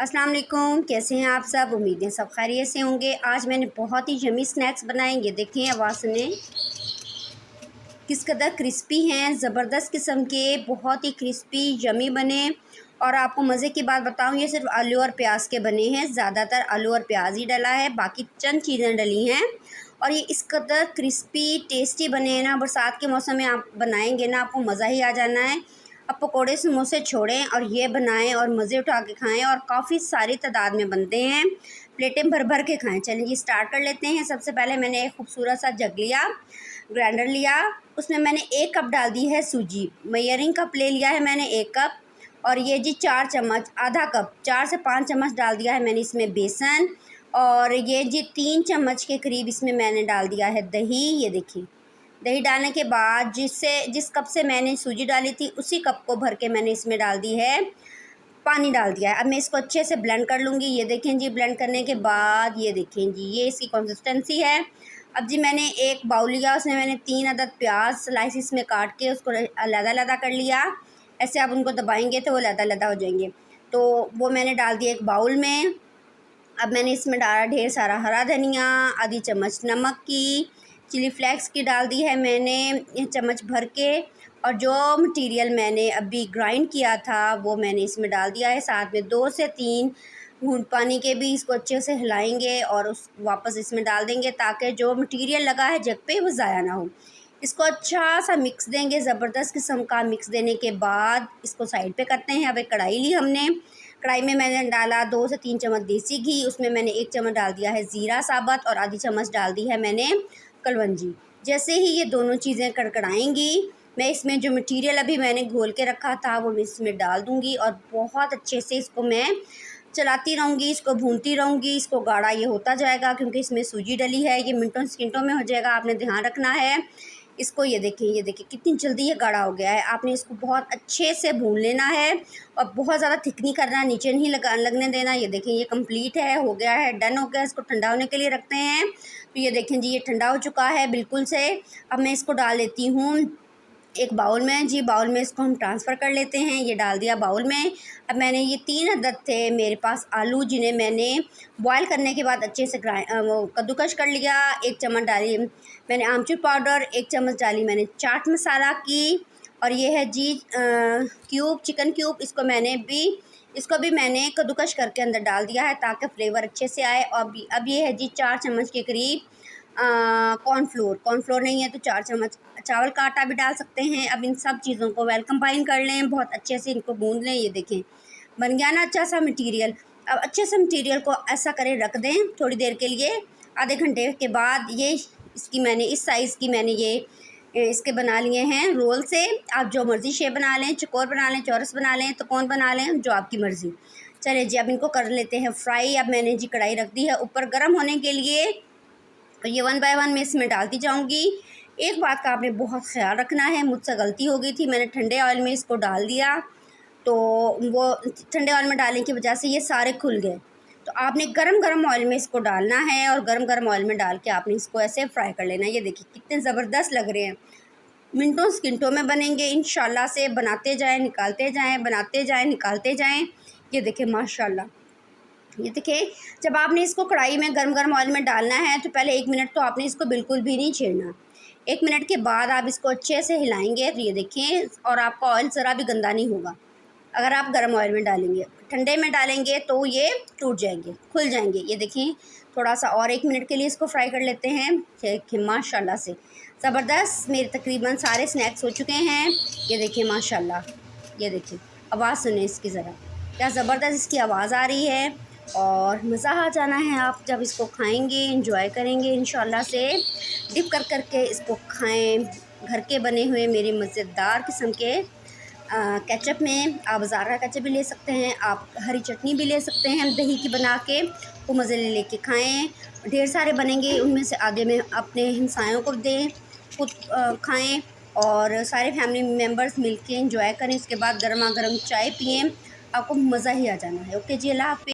अस्सलाम वालेकुम, कैसे हैं आप सब। उम्मीद है सब खैरियत से होंगे। आज मैंने बहुत ही यमी स्नैक्स बनाएंगे। देखिए आवाज़ सुने किस कदर क्रिस्पी हैं, ज़बरदस्त किस्म के, बहुत ही क्रिस्पी यमी बने। और आपको मज़े की बात बताऊं, ये सिर्फ आलू और प्याज के बने हैं। ज़्यादातर आलू और प्याज ही डला है, बाकी चंद चीज़ें डली हैं। और ये इस कदर क्रिस्पी टेस्टी बने हैं ना, बरसात के मौसम में आप बनाएंगे ना, आपको मज़ा ही आ जाना है। अब पकौड़े समोसे छोड़ें और ये बनाएं और मज़े उठा के खाएं। और काफ़ी सारी तादाद में बनते हैं, प्लेटें भर भर के खाएं। चलिए जी स्टार्ट कर लेते हैं। सबसे पहले मैंने एक खूबसूरत सा जग लिया, ग्राइंडर लिया, उसमें मैंने 1 कप डाल दी है सूजी। मेजरिंग कप ले लिया है मैंने 1 कप। और ये जी 4 चम्मच, आधा कप, 4 से 5 चम्मच डाल दिया है मैंने इसमें बेसन। और ये जी 3 चम्मच के करीब इसमें मैंने डाल दिया है दही। ये देखिए दही डालने के बाद जिस कप से मैंने सूजी डाली थी उसी कप को भर के मैंने इसमें डाल दी है, पानी डाल दिया है। अब मैं इसको अच्छे से ब्लेंड कर लूँगी। ये देखें जी, ब्लेंड करने के बाद ये देखें जी, ये इसकी कंसिस्टेंसी है। अब जी मैंने एक बाउल लिया, उसमें मैंने 3 अदद प्याज स्लाइसिस में काट के उसको अलग-अलग कर लिया। ऐसे आप उनको दबाएंगे तो वो अलग-अलग हो जाएंगे। तो वो मैंने डाल दिया एक बाउल में। अब मैंने इसमें डाला ढेर सारा हरा धनिया, आधी चम्मच नमक की, चिली फ्लेक्स की डाल दी है मैंने चम्मच भर के। और जो मटेरियल मैंने अभी ग्राइंड किया था वो मैंने इसमें डाल दिया है। साथ में 2 से 3 घूंट पानी के भी इसको अच्छे से हिलाएंगे और उस वापस इसमें डाल देंगे, ताकि जो मटेरियल लगा है जग पे वो ज़ाया ना हो। इसको अच्छा सा मिक्स देंगे, ज़बरदस्त किस्म का मिक्स देने के बाद इसको साइड पे करते हैं। अब एक कढ़ाई ली हमने, कढ़ाई में मैंने डाला 2 से 3 चम्मच देसी घी। उसमें मैंने 1 चम्मच डाल दिया है ज़ीरा साबुत और आधी चम्मच डाल दी है मैंने कलवंजी। जैसे ही ये दोनों चीज़ें कड़कड़ाएंगी, मैं इसमें जो मटेरियल अभी मैंने घोल के रखा था वो मैं इसमें डाल दूँगी और बहुत अच्छे से इसको मैं चलाती रहूँगी, इसको भूनती रहूँगी। इसको गाढ़ा ये होता जाएगा क्योंकि इसमें सूजी डली है, ये मिनटों सेकंडों में हो जाएगा, आपने ध्यान रखना है इसको। ये देखिए कितनी जल्दी ये गाढ़ा हो गया है। आपने इसको बहुत अच्छे से भून लेना है और बहुत ज़्यादा थिक नहीं करना, नीचे नहीं लगने देना। ये देखें ये कंप्लीट है, हो गया है, डन हो गया। इसको ठंडा होने के लिए रखते हैं। तो ये देखें जी, ये ठंडा हो चुका है बिल्कुल से। अब मैं इसको डाल लेती हूँ एक बाउल में। जी बाउल में इसको हम ट्रांसफ़र कर लेते हैं। ये डाल दिया बाउल में। अब मैंने ये 3 अदद थे मेरे पास आलू, जिन्हें मैंने बॉयल करने के बाद अच्छे से वो कद्दूकश कर लिया। 1 चम्मच डाली मैंने आमचूर पाउडर, 1 चम्मच डाली मैंने चाट मसाला की। और ये है जी क्यूब, चिकन क्यूब, इसको भी मैंने कद्दूकश करके अंदर डाल दिया है ताकि फ्लेवर अच्छे से आए। और अब ये है जी 4 चम्मच के करीब कॉर्नफ्लोर नहीं है तो 4 चम्मच चावल का आटा भी डाल सकते हैं। अब इन सब चीज़ों को वेल कंबाइन कर लें, बहुत अच्छे से इनको गूंद लें। ये देखें बन गया ना अच्छा सा मटेरियल। अब अच्छे से मटेरियल को ऐसा करें रख दें थोड़ी देर के लिए, आधे घंटे के बाद ये इसकी मैंने इस साइज़ की मैंने ये इसके बना लिए हैं रोल से। आप जो मर्ज़ी शेप बना लें, चौकोर बना लें, चौरस बना लें, त्रिकोण बना लें, जो आपकी मर्ज़ी। चलिए जी अब इनको कर लेते हैं फ्राई। अब मैंने जी कढ़ाई रख दी है ऊपर गर्म होने के लिए। तो ये 1 बाय 1 मैं इसमें डालती जाऊंगी। एक बात का आपने बहुत ख्याल रखना है, मुझसे गलती हो गई थी, मैंने ठंडे ऑयल में इसको डाल दिया तो वो ठंडे ऑयल में डालने की वजह से ये सारे खुल गए। तो आपने गरम गरम ऑयल में इसको डालना है और गरम गरम ऑयल में डाल के आपने इसको ऐसे फ्राई कर लेना है। ये देखिए कितने ज़बरदस्त लग रहे हैं, मिनटों सेकंडों में बनेंगे इंशाल्लाह से। बनाते जाएँ निकालते जाएँ, बनाते जाएँ निकालते जाएँ। ये देखिए माशाल्लाह, ये देखिए जब आपने इसको कढ़ाई में गरम गरम ऑयल में डालना है तो पहले 1 मिनट तो आपने इसको बिल्कुल भी नहीं छेड़ना। 1 मिनट के बाद आप इसको अच्छे से हिलाएंगे तो ये देखें, और आपका ऑयल ज़रा भी गंदा नहीं होगा अगर आप गरम ऑयल में डालेंगे। ठंडे में डालेंगे तो ये टूट जाएंगे, खुल जाएंगे। ये देखें थोड़ा सा और 1 मिनट के लिए इसको फ्राई कर लेते हैं। देखिए माशाल्लाह से ज़बरदस्त मेरे तकरीबन सारे स्नैक्स हो चुके हैं। ये देखिए माशाल्लाह, ये देखिए आवाज़ सुने इसकी ज़रा, क्या ज़बरदस्त इसकी आवाज़ आ रही है। और मज़ा आ जाना है आप जब इसको खाएंगे, इंजॉय करेंगे इंशाल्लाह से। डिप कर कर के इसको खाएं। घर के बने हुए मेरे मज़ेदार किस्म के केचप में, आप बाज़ार का केचप भी ले सकते हैं, आप हरी चटनी भी ले सकते हैं दही की बना के, वो मज़े लेके खाएं। ढेर सारे बनेंगे, उनमें से आधे में अपने हमसायों को दें, खुद खाएं और सारे फैमिली मेम्बर्स मिलके एंजॉय करें। उसके बाद गर्मा गर्म चाय पिएं, आपको मज़ा ही आ जाना है। ओके जी, अल्लाह हाफ़िज़।